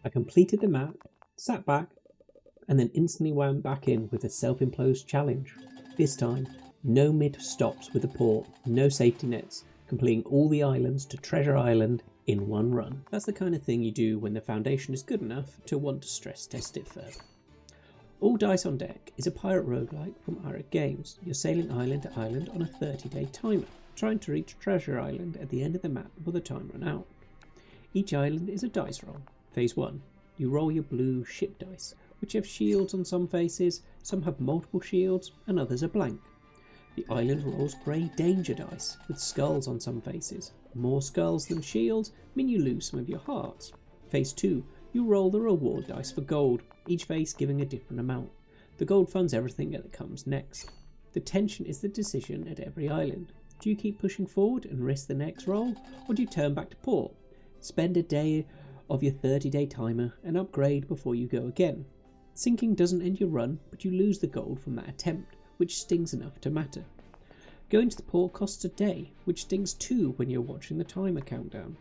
I completed the map, sat back, and then instantly wound back in with a self-imposed challenge. This time, no mid-stops with the port, no safety nets, completing all the islands to Treasure Island in one run. That's the kind of thing you do when the foundation is good enough to want to stress test it further. All Dice on Deck is a pirate roguelite from Igrek Games. You're sailing island to island on a 30-day timer, trying to reach Treasure Island at the end of the map before the time runs out. Each island is a dice roll. Phase 1. You roll your blue ship dice, which have shields on some faces, some have multiple shields, and others are blank. The island rolls grey danger dice, with skulls on some faces. More skulls than shields mean you lose some of your hearts. Phase 2. You roll the reward dice for gold, each face giving a different amount. The gold funds everything that comes next. The tension is the decision at every island. Do you keep pushing forward and risk the next roll, or do you turn back to port? Spend a day of your 30-day timer and upgrade before you go again. Sinking doesn't end your run, but you lose the gold from that attempt, which stings enough to matter. Going to the port costs a day, which stings too when you're watching the timer countdown.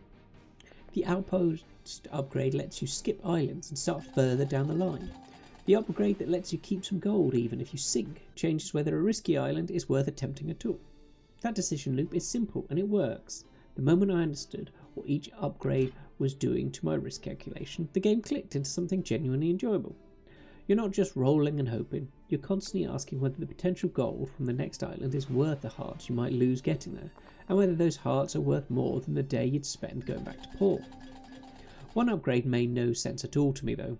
The outpost upgrade lets you skip islands and start further down the line. The upgrade that lets you keep some gold even if you sink changes whether a risky island is worth attempting at all. That decision loop is simple and it works. The moment I understood what each upgrade was doing to my risk calculation, the game clicked into something genuinely enjoyable. You're not just rolling and hoping, you're constantly asking whether the potential gold from the next island is worth the hearts you might lose getting there, and whether those hearts are worth more than the day you'd spend going back to port. One upgrade made no sense at all to me though.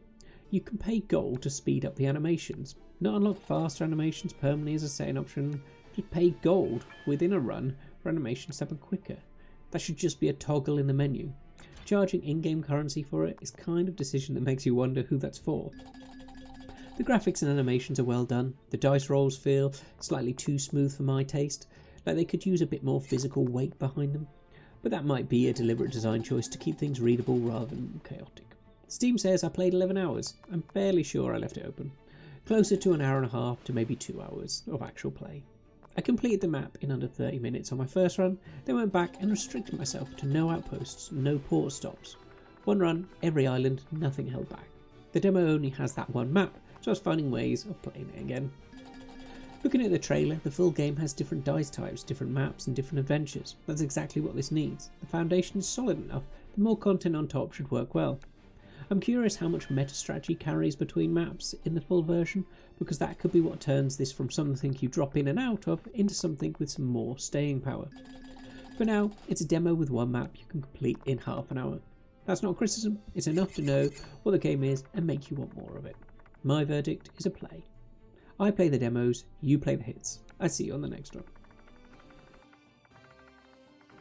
You can pay gold to speed up the animations, not unlock faster animations permanently as a setting option, just pay gold within a run for animations to happen quicker. That should just be a toggle in the menu. Charging in-game currency for it is kind of decision that makes you wonder who that's for. The graphics and animations are well done. The dice rolls feel slightly too smooth for my taste, like they could use a bit more physical weight behind them, but that might be a deliberate design choice to keep things readable rather than chaotic. Steam says I played 11 hours. I'm fairly sure I left it open. Closer to an hour and a half to maybe 2 hours of actual play. I completed the map in under 30 minutes on my first run, then went back and restricted myself to no outposts, no port stops. One run, every island, nothing held back. The demo only has that one map, so I was finding ways of playing it again. Looking at the trailer, the full game has different dice types, different maps and different adventures. That's exactly what this needs. The foundation is solid enough, the more content on top should work well. I'm curious how much meta strategy carries between maps in the full version, because that could be what turns this from something you drop in and out of into something with some more staying power. For now, it's a demo with one map you can complete in half an hour. That's not criticism, it's enough to know what the game is and make you want more of it. My verdict is a play. I play the demos, you play the hits. I see you on the next one.